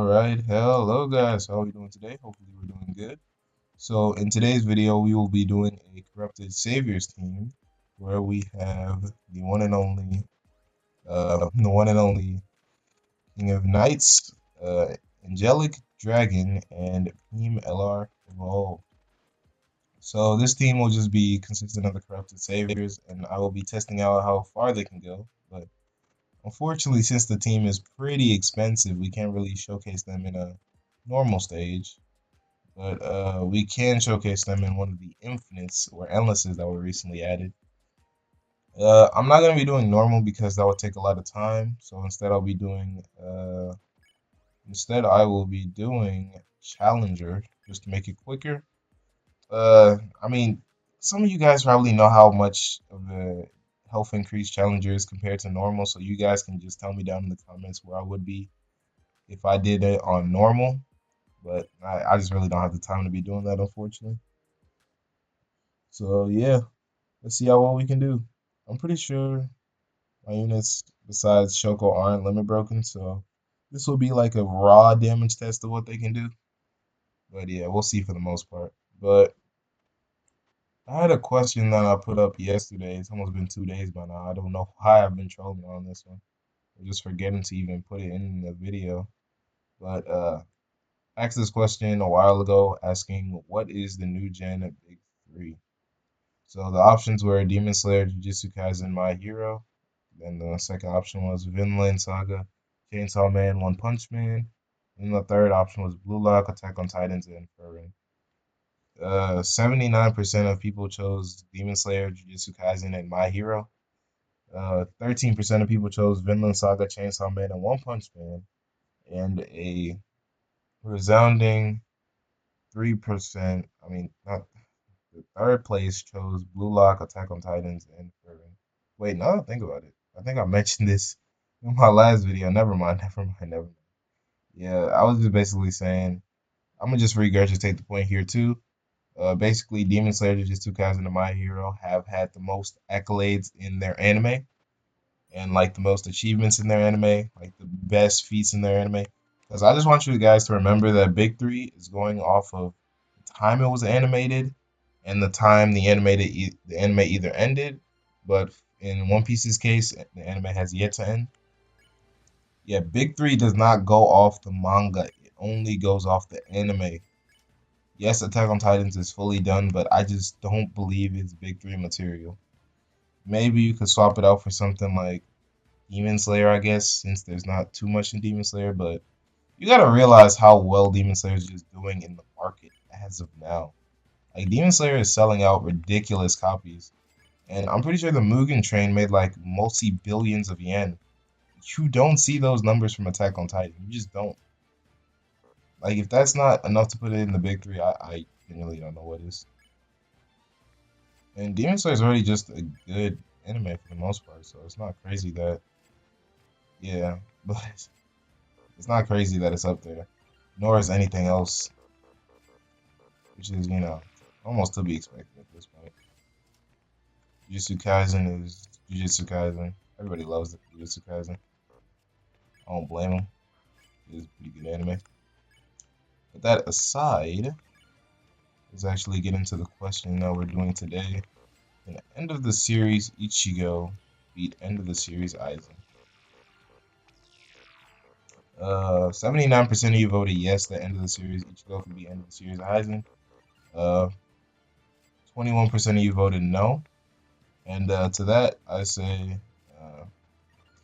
Alright, hello guys, how are we doing today? Hopefully we're doing good. So in today's video we will be doing a corrupted saviors team where we have the one and only King of Knights, Angelic Dragon, and Peem LR Evolve. So this team will just be consistent of the corrupted saviors, and I will be testing out how far they can go. But unfortunately, since the team is pretty expensive, we can't really showcase them in a normal stage. But we can showcase them in one of the infinites or endlesses that were recently added. I'm not gonna be doing normal because that would take a lot of time. So instead I will be doing challenger just to make it quicker. I mean, some of you guys probably know how much of a health increase challenger is compared to normal, so you guys can just tell me down in the comments where I would be if I did it on normal. But I just really don't have the time to be doing that, unfortunately. So yeah, let's see how well we can do. I'm pretty sure my units besides Shoko aren't limit broken, so this will be like a raw damage test of what they can do. But yeah, we'll see for the most part. But I had a question that I put up yesterday. It's almost been 2 days by now. I don't know why I've been trolling on this one. I'm just forgetting to even put it in the video. But I asked this question a while ago asking what is the new gen of Big 3? So the options were Demon Slayer, Jujutsu Kaisen, My Hero. Then the second option was Vinland Saga, Chainsaw Man, One Punch Man. And the third option was Blue Lock, Attack on Titans, and Furren. 79% of people chose Demon Slayer, Jujutsu Kaisen, and My Hero. 13% of people chose Vinland Saga, Chainsaw Man, and One Punch Man. And a resounding 3%, I mean, not the third place chose Blue Lock, Attack on Titans, and Furren. Wait, now that I think about it, I think I mentioned this in my last video. Never mind, never mind, never mind. Yeah, I was just basically saying, I'm gonna just regurgitate the point here too. Basically, Demon Slayer, Jujutsu Kaisen, and My Hero have had the most accolades in their anime, and like the most achievements in their anime, like the best feats in their anime. Because I just want you guys to remember that Big Three is going off of the time it was animated and the time the anime either ended, but in One Piece's case, the anime has yet to end. Yeah, Big Three does not go off the manga; it only goes off the anime. Yes, Attack on Titans is fully done, but I just don't believe it's Big Three material. Maybe you could swap it out for something like Demon Slayer, I guess, since there's not too much in Demon Slayer, but you gotta realize how well Demon Slayer is just doing in the market as of now. Like Demon Slayer is selling out ridiculous copies, and I'm pretty sure the Mugen Train made like multi billions of yen. You don't see those numbers from Attack on Titan. You just don't. Like if that's not enough to put it in the big three, I genuinely don't know what is. And Demon Slayer is already just a good anime for the most part, so it's not crazy that yeah, but it's not crazy that it's up there. Nor is anything else, which is almost to be expected at this point. Jujutsu Kaisen is Jujutsu Kaisen. Everybody loves it. Jujutsu Kaisen. I don't blame them. It is a pretty good anime. But that aside, let's actually get into the question that we're doing today. In the end of the series, Ichigo beat end of the series Aizen. 79% of you voted yes that end of the series Ichigo could be end of the series Aizen. 21% of you voted no. And to that, I say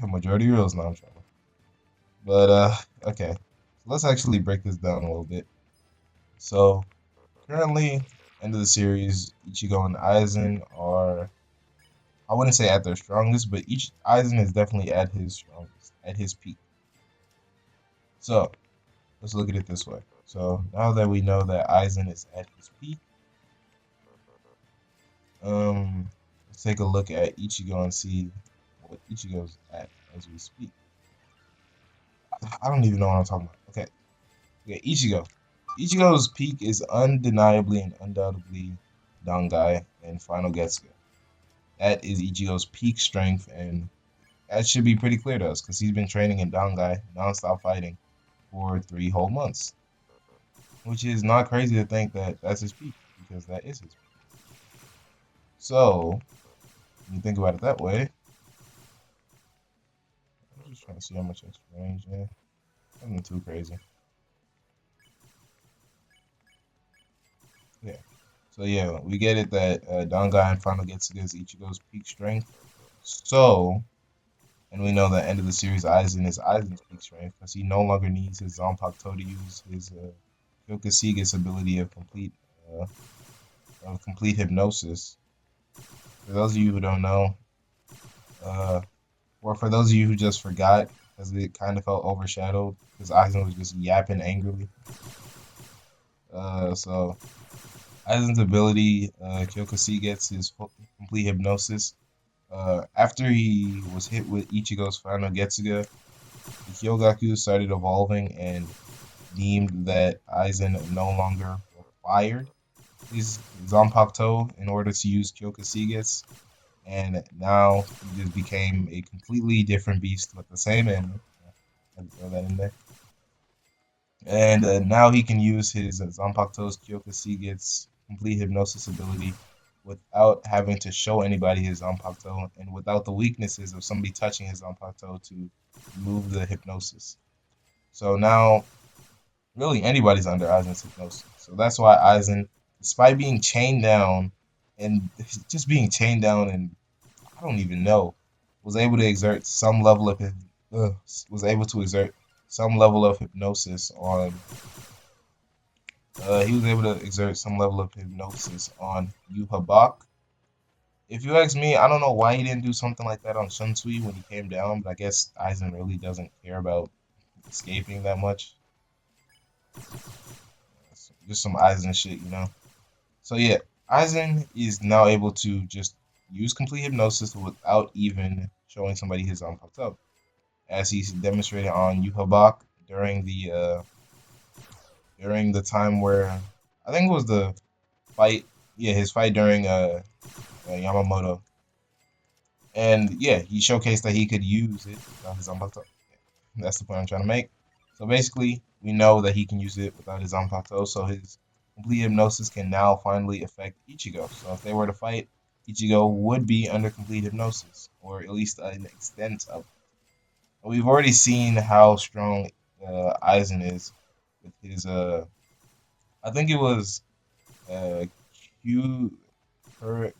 a majority rules. Now I'm trying. But okay, so let's actually break this down a little bit. So currently, end of the series, Ichigo and Aizen are, I wouldn't say at their strongest, but each Aizen is definitely at his strongest, at his peak. So let's look at it this way. So now that we know that Aizen is at his peak, let's take a look at Ichigo and see what Ichigo's at as we speak. I don't even know what I'm talking about. Okay, Ichigo. Ichigo's peak is undeniably and undoubtedly Dangai and Final Getsuga. That is Ichigo's peak strength, and that should be pretty clear to us because he's been training in Dangai, non-stop fighting, for 3 whole months, which is not crazy to think that that's his peak because that is his peak. So when you think about it that way, I'm just trying to see how much extra range. Yeah, nothing too crazy. Yeah. So yeah, we get it that Dangan finally gets against Ichigo's peak strength. So, and we know that end of the series, Aizen is Aizen's peak strength because he no longer needs his Zanpakuto to use his Kyokusige's ability uh, of complete hypnosis. For those of you who don't know, uh, or for those of you who just forgot, because it kind of felt overshadowed, because Aizen was just yapping angrily. So Aizen's ability, Kyokusige gets his complete hypnosis. After he was hit with Ichigo's final Getsuga, the Kyogaku started evolving and deemed that Aizen no longer required his Zanpakuto in order to use Kyokusiges, and now he just became a completely different beast with the same enemy. I had to throw that in there. And now he can use his Zanpakuto's Kyokusiget's complete hypnosis ability without having to show anybody his Zanpakuto and without the weaknesses of somebody touching his Zanpakuto to remove the hypnosis. So now, really, anybody's under Aizen's hypnosis. So that's why Aizen, despite being chained down and just being chained down and I don't even know, was able to exert some level of was able to exert some level of hypnosis on he was able to exert some level of hypnosis on Yuhabak. If you ask me, I don't know why he didn't do something like that on Shunsui when he came down, but I guess Aizen really doesn't care about escaping that much. Just some Aizen shit, you know. So yeah, Aizen is now able to just use complete hypnosis without even showing somebody his popped up, as he's demonstrated on Yuhabak during the time where I think it was the fight, yeah, his fight during Yamamoto, and yeah, he showcased that he could use it without his Zanpakuto. That's the point I'm trying to make. So basically, we know that he can use it without his Zanpakuto, so his complete hypnosis can now finally affect Ichigo. So if they were to fight, Ichigo would be under complete hypnosis, or at least an extent of it. We've already seen how strong Aizen is with his I think it was uh Q per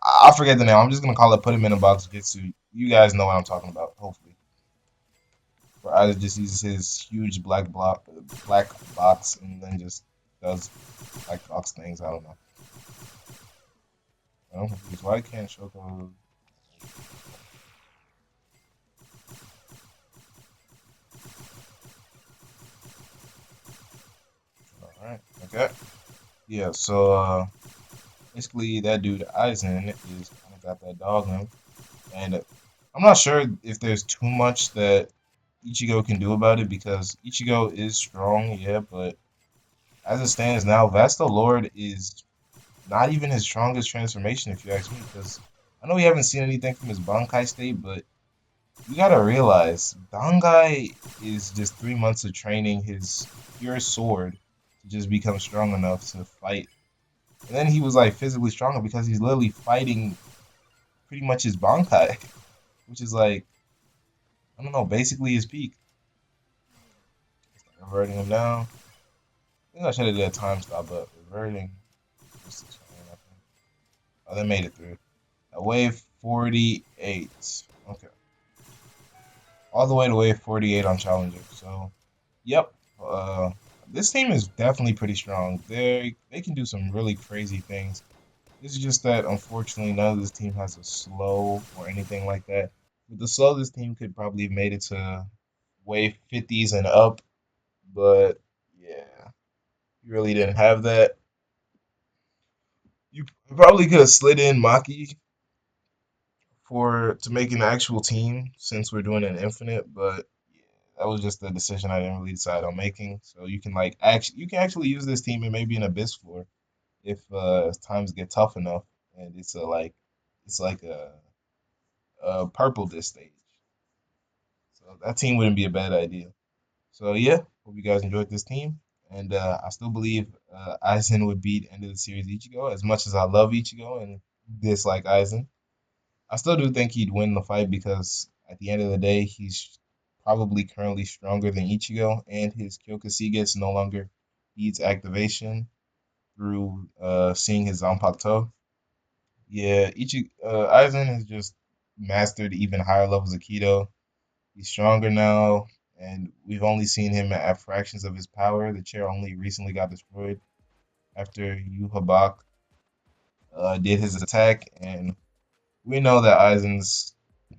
I forget the name. I'm just gonna call it put him in a box Jitsu. You guys know what I'm talking about, hopefully. Where Aizen just uses his huge black box, and then just does black box things. I don't know. I'm confused. Why can't Shoko? All right. Okay. Yeah. So basically, that dude Aizen is kind of got that dog in him, and I'm not sure if there's too much that Ichigo can do about it because Ichigo is strong, yeah, but as it stands now, Vasto Lord is not even his strongest transformation, if you ask me, because I know we haven't seen anything from his Bankai state, but you gotta realize Bankai is just 3 months of training his pure sword to just become strong enough to fight. And then he was like physically stronger because he's literally fighting pretty much his Bankai, which is like, I don't know, basically his peak. Reverting him down. I think I should have did a time stop, but reverting. What's the chain, I think. Oh, they made it through. Wave 48. Okay. All the way to wave 48 on Challenger. So, yep. Uh, this team is definitely pretty strong. They can do some really crazy things. It's just that unfortunately none of this team has a slow or anything like that. With the slow, this team could probably have made it to wave 50s and up, but yeah, you really didn't have that. You probably could have slid in Maki for to make an actual team since we're doing an infinite, but yeah, that was just the decision I didn't really decide on making. So you can you can actually use this team in maybe an abyss floor if times get tough enough and it's like a purple disc stage. So that team wouldn't be a bad idea. So yeah, hope you guys enjoyed this team, and I still believe Aizen would beat end of the series Ichigo. As much as I love Ichigo and dislike Aizen, I still do think he'd win the fight because at the end of the day, he's probably currently stronger than Ichigo, and his Kyokushigets no longer needs activation through seeing his Zanpakuto. Yeah, Aizen has just mastered even higher levels of Kido. He's stronger now, and we've only seen him at fractions of his power. The chair only recently got destroyed after Yuhabak did his attack, and we know that Aizen's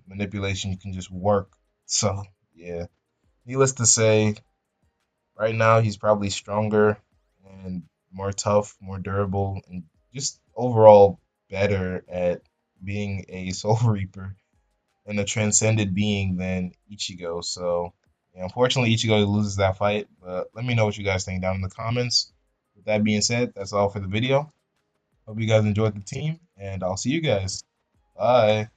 manipulation can just work. So, yeah, needless to say, right now he's probably stronger and more tough, more durable, and just overall better at being a Soul Reaper and a transcended being than Ichigo. So, yeah, unfortunately, Ichigo loses that fight. But let me know what you guys think down in the comments. With that being said, that's all for the video. Hope you guys enjoyed the team, and I'll see you guys. Bye.